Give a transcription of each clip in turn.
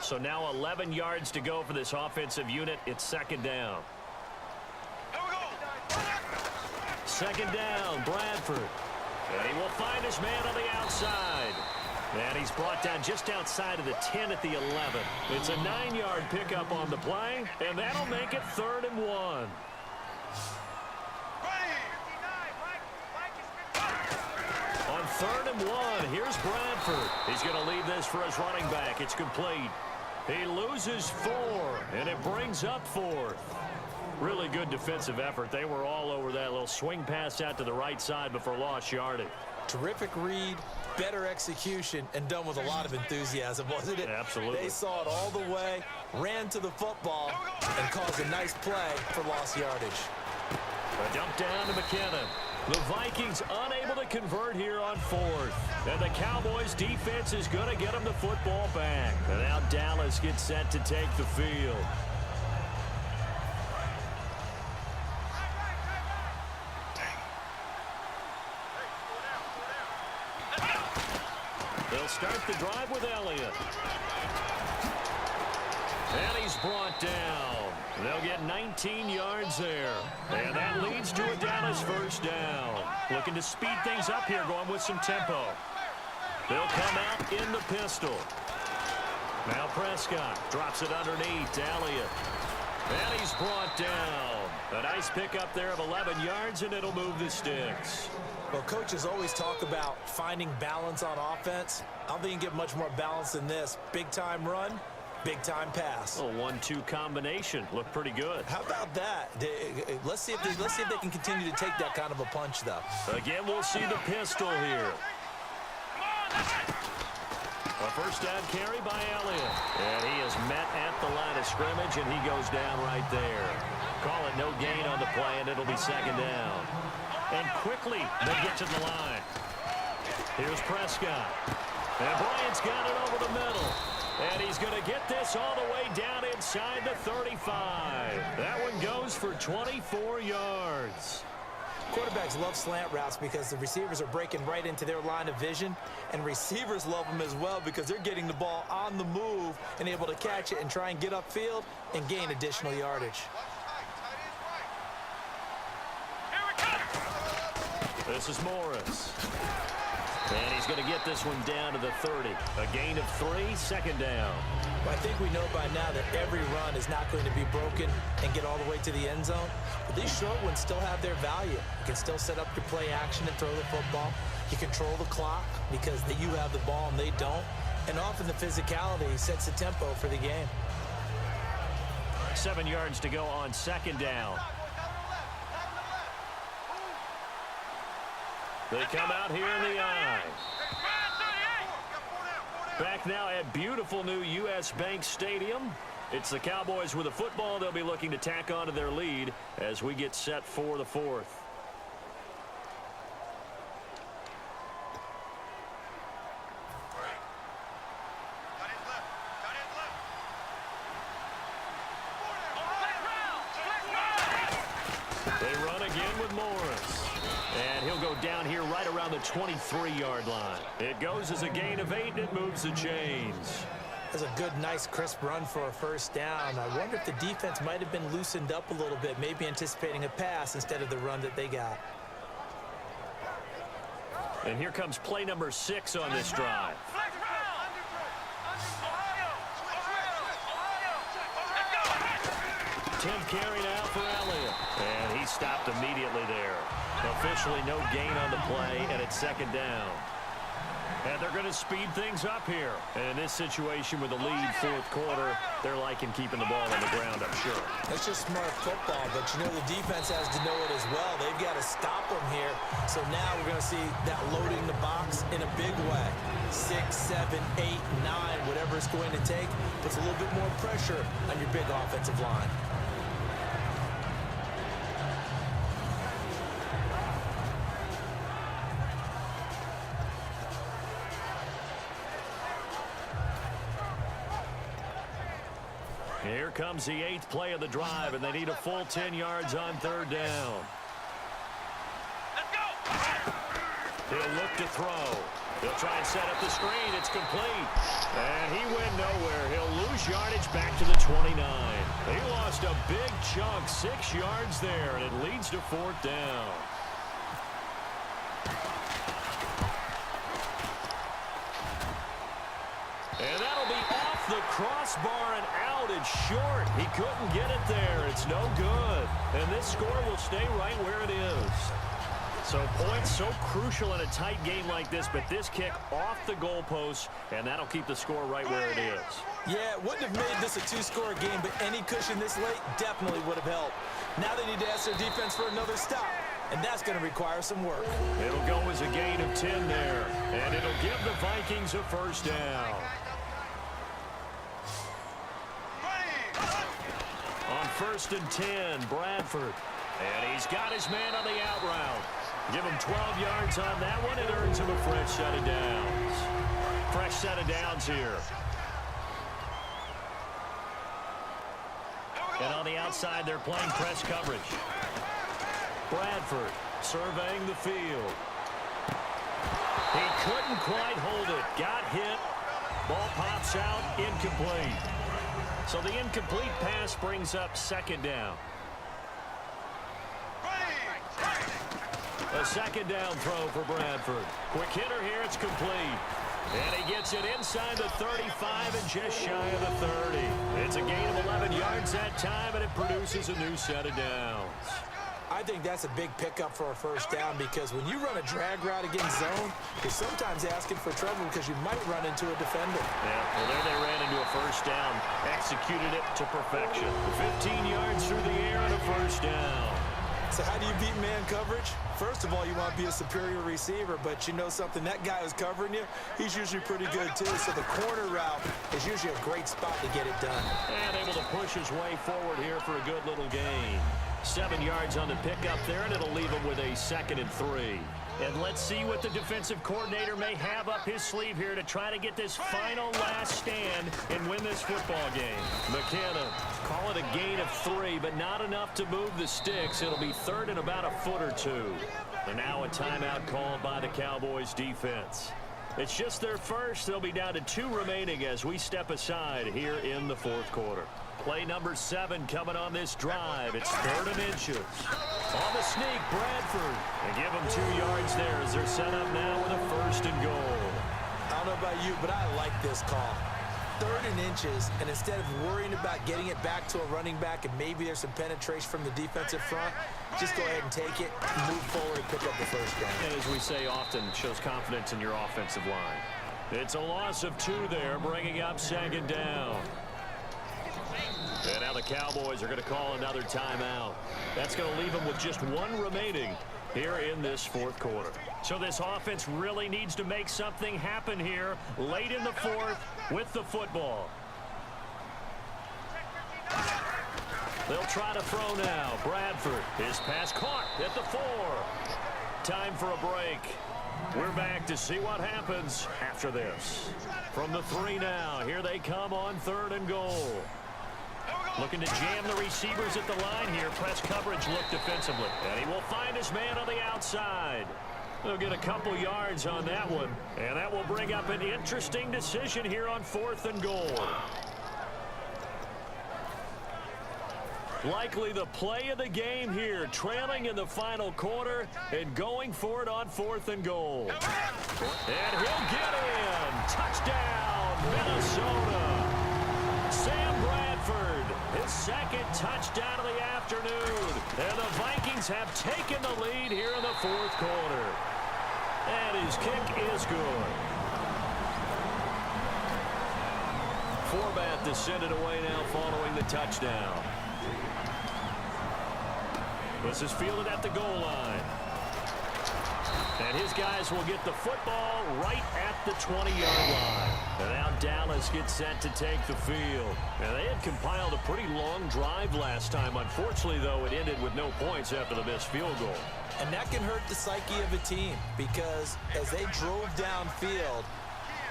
So now 11 yards to go for this offensive unit. It's second down. Second down, Bradford. And he will find his man on the outside. And he's brought down just outside of the 10 at the 11. It's a 9-yard pickup on the play, and that'll make it 3rd and 1. On 3rd and 1, here's Bradford. He's going to leave this for his running back. It's complete. He loses 4, and it brings up 4th. Really good defensive effort. They were all over that little swing pass out to the right side before lost yardage. Terrific read, better execution, and done with a lot of enthusiasm, wasn't it? Absolutely. They saw it all the way, ran to the football, and caused a nice play for lost yardage. A dump down to McKinnon. The Vikings unable to convert here on 4th. And the Cowboys defense is going to get them the football back. And now Dallas gets set to take the field. They'll start the drive with Elliott. And he's brought down. They'll get 19 yards there. And that leads to a Dallas first down. Looking to speed things up here, going with some tempo. They'll come out in the pistol. Now Prescott drops it underneath to Elliott. And he's brought down. A nice pickup there of 11 yards, and it'll move the sticks. Well, coaches always talk about finding balance on offense. I don't think you can get much more balance than this. Big-time run, big-time pass. A 1-2 combination. Looked pretty good. How about that? Let's see if they can continue to take that kind of a punch, though. Again, we'll see the pistol here. A first down carry by Elliott. And he is met at the line of scrimmage, and he goes down right there. Call it no gain on the play, and it'll be second down. And quickly, they get to the line. Here's Prescott. And Bryant's got it over the middle. And he's going to get this all the way down inside the 35. That one goes for 24 yards. Quarterbacks love slant routes because the receivers are breaking right into their line of vision. And receivers love them as well because they're getting the ball on the move and able to catch it and try and get upfield and gain additional yardage. This is Morris. And he's going to get this one down to the 30. A gain of 3, second down. Well, I think we know by now that every run is not going to be broken and get all the way to the end zone. But these short ones still have their value. You can still set up your play action and throw the football. You control the clock because you have the ball and they don't. And often the physicality sets the tempo for the game. 7 yards to go on second down. They come out here in the I. Back now at beautiful new U.S. Bank Stadium. It's the Cowboys with a football. They'll be looking to tack on to their lead as we get set for the 4th. They run again with Morris. And he'll go down here right around the 23-yard line. It goes as a gain of 8, and it moves the chains. That's a good, nice, crisp run for a first down. I wonder if the defense might have been loosened up a little bit, maybe anticipating a pass instead of the run that they got. And here comes play number 6 on this drive. Attempt carried out for Elliott. And he stopped immediately there. Officially no gain on the play, and it's second down. And they're going to speed things up here. And in this situation with the lead 4th quarter, they're liking keeping the ball on the ground, I'm sure. That's just smart football, but you know the defense has to know it as well. They've got to stop them here. So now we're going to see that loading the box in a big way. 6, 7, 8, 9, whatever it's going to take, puts a little bit more pressure on your big offensive line. Here comes the 8th play of the drive, and they need a full 10 yards on 3rd down. He'll look to throw. He'll try and set up the screen. It's complete. And he went nowhere. He'll lose yardage back to the 29. He lost a big chunk, 6 yards there, and it leads to 4th down. And that'll be off the crossbar and out. It's short. He couldn't get it there. It's no good. And this score will stay right where it is. So points so crucial in a tight game like this, but this kick off the goalpost, and that'll keep the score right where it is. Yeah, it wouldn't have made this a 2-score game, but any cushion this late definitely would have helped. Now they need to ask their defense for another stop, and that's going to require some work. It'll go as a gain of 10 there, and it'll give the Vikings a 1st down. On 1st and 10, Bradford. And he's got his man on the out route. Give him 12 yards on that one. It earns him a fresh set of downs. Fresh set of downs here. And on the outside, they're playing press coverage. Bradford surveying the field. He couldn't quite hold it. Got hit. Ball pops out. Incomplete. So the incomplete pass brings up 2nd down. A 2nd down throw for Bradford. Quick hitter here. It's complete. And he gets it inside the 35 and just shy of the 30. It's a gain of 11 yards that time, and it produces a new set of downs. I think that's a big pickup for a 1st down because when you run a drag route against zone, you're sometimes asking for trouble because you might run into a defender. Yeah, well, there they ran into a 1st down. Executed it to perfection. 15 yards through the air and a 1st down. So how do you beat man coverage? First of all, you want to be a superior receiver, but you know something, that guy who's covering you, he's usually pretty good too. So the corner route is usually a great spot to get it done. And able to push his way forward here for a good little gain. 7 yards on the pickup there, and it'll leave him with a 2nd and 3. And let's see what the defensive coordinator may have up his sleeve here to try to get this final last stand and win this football game. McKinnon, call it a gain of 3, but not enough to move the sticks. It'll be 3rd and about a foot or 2. And now a timeout called by the Cowboys defense. It's just their first. They'll be down to 2 remaining as we step aside here in the 4th quarter. Play number 7 coming on this drive. It's 3rd and inches. On the sneak, Bradford. They give him 2 yards there as they're set up now with a 1st and goal. I don't know about you, but I like this call. 3rd and inches, and instead of worrying about getting it back to a running back and maybe there's some penetration from the defensive front, just go ahead and take it, move forward, and pick up the 1st down. And as we say often, shows confidence in your offensive line. It's a loss of 2 there, bringing up 2nd down. And now the Cowboys are going to call another timeout. That's going to leave them with just 1 remaining here in this 4th quarter. So this offense really needs to make something happen here late in the 4th with the football. They'll try to throw now. Bradford, his pass caught at the 4. Time for a break. We're back to see what happens after this. From the 3 now, here they come on 3rd and goal. Looking to jam the receivers at the line here. Press coverage look defensively. And he will find his man on the outside. They'll get a couple yards on that one. And that will bring up an interesting decision here on 4th and goal. Likely the play of the game here. Trailing in the final quarter and going for it on 4th and goal. And he'll get in. Touchdown, Minnesota. Sam Bradford, his 2nd touchdown of the afternoon. And the Vikings have taken the lead here in the 4th quarter. And his kick is good. Forbat to send it away now following the touchdown. This is fielded at the goal line. And his guys will get the football right at the 20-yard line. And now Dallas gets set to take the field. And they had compiled a pretty long drive last time. Unfortunately, though, it ended with no points after the missed field goal. And that can hurt the psyche of a team because as they drove downfield,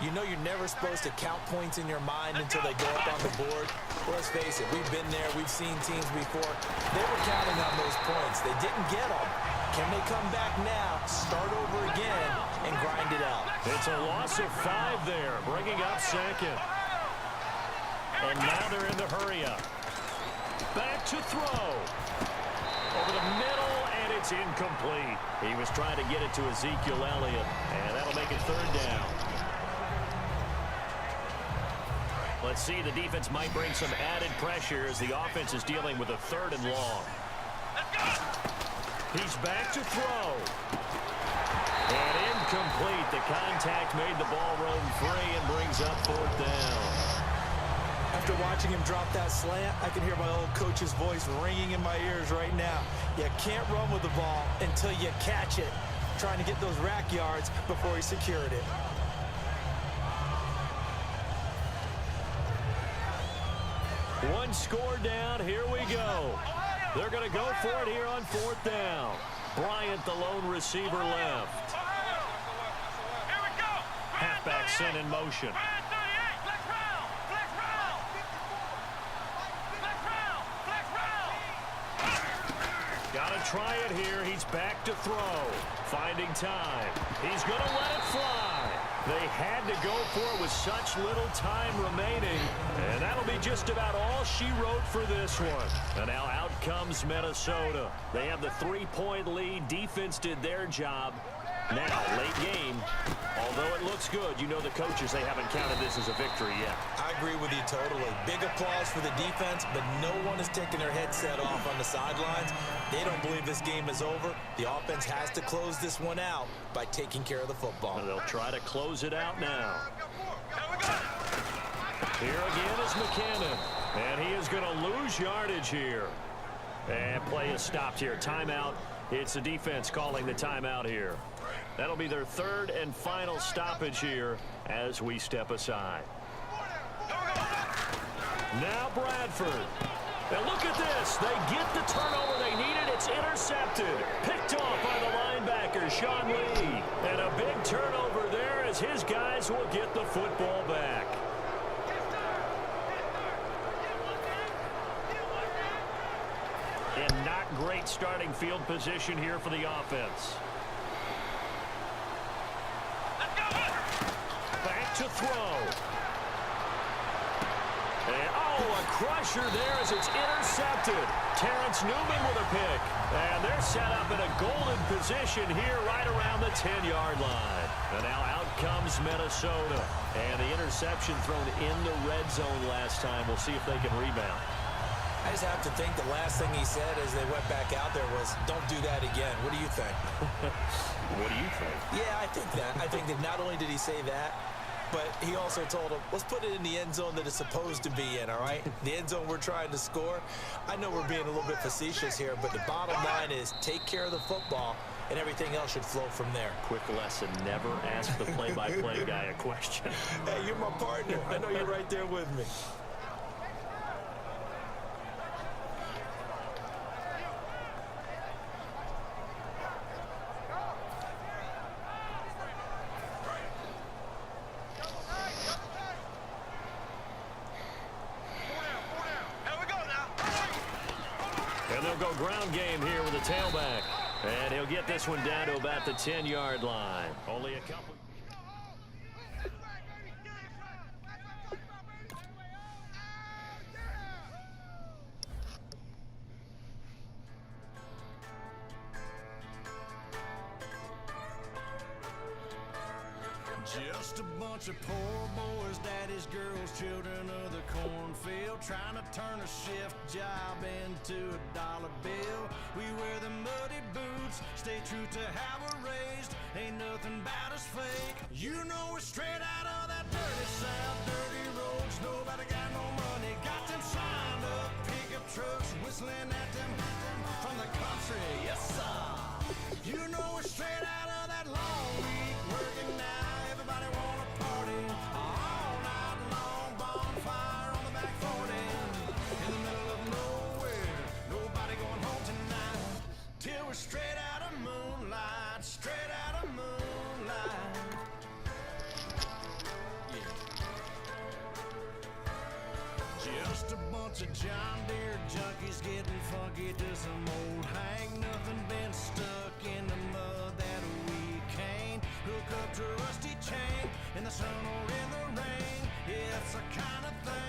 you know you're never supposed to count points in your mind until they go up on the board. Well, let's face it, we've been there. We've seen teams before. They were counting on those points. They didn't get them. Can they come back now, start over again, and grind it out? It's a loss of 5 there, bringing up second. And now they're in the hurry-up. Back to throw. Over the middle, and it's incomplete. He was trying to get it to Ezekiel Elliott, and that'll make it 3rd down. Let's see, the defense might bring some added pressure as the offense is dealing with a 3rd and long. He's back to throw. And incomplete. The contact made the ball roam free and brings up 4th down. After watching him drop that slant, I can hear my old coach's voice ringing in my ears right now. You can't run with the ball until you catch it. Trying to get those rack yards before he secured it. One score down. Here we go. They're going to go for it here on 4th down. Bryant, the lone receiver, left. Halfback sent in motion. Got to try it here. He's back to throw. Finding time. He's going to let it fly. They had to go for it with such little time remaining. And that'll be just about all she wrote for this one. And now out comes Minnesota. They have the 3-point lead. Defense did their job. Now, late game, although it looks good, you know the coaches, they haven't counted this as a victory yet. I agree with you totally. Big applause for the defense, but no one is taking their headset off on the sidelines. They don't believe this game is over. The offense has to close this one out by taking care of the football. And they'll try to close it out now. Here again is McKinnon, and he is going to lose yardage here. And play is stopped here. Timeout. It's the defense calling the timeout here. That'll be their 3rd and final stoppage here as we step aside. Now Bradford. And look at this. They get the turnover they needed. It's intercepted. Picked off by the linebacker, Sean Lee. And a big turnover there as his guys will get the football back. And not great starting field position here for the offense. Back to throw. And, a crusher there as it's intercepted. Terrence Newman with a pick. And they're set up in a golden position here right around the 10-yard line. And now out comes Minnesota. And the interception thrown in the red zone last time. We'll see if they can rebound. I just have to think the last thing he said as they went back out there was, don't do that again. What do you think? What do you think? Yeah, I think that. I think that not only did he say that, but he also told him, let's put it in the end zone that it's supposed to be in, all right? The end zone we're trying to score. I know we're being a little bit facetious here, but the bottom line is take care of the football, and everything else should flow from there. Quick lesson, never ask the play-by-play guy a question. Hey, you're my partner. I know you're right there with me. Go ground game here with a tailback. And he'll get this one down to about the 10-yard line. Only a couple. Just a bunch of poor boys, daddy's girls, children of the cornfield, trying to turn a shift job into a dollar bill. We wear the muddy boots, stay true to how we're raised, ain't nothing about us fake. You know we're straight out of that dirty south, dirty roads, nobody got no money, got them signed up, pickup trucks, whistling at them from the country, yes sir. You know we're straight out of that long week, working now. Everybody wanna party all night long, bonfire on the back 40, in the middle of nowhere, nobody going home tonight, till we're straight out of moonlight, straight out of moonlight. Yeah. Just a bunch of John Deere junkies getting funky to some old hang. Nothing been stuck in the mud that we can't hook up to a rusty chain in the sun or in the rain. Yeah, it's the kind of thing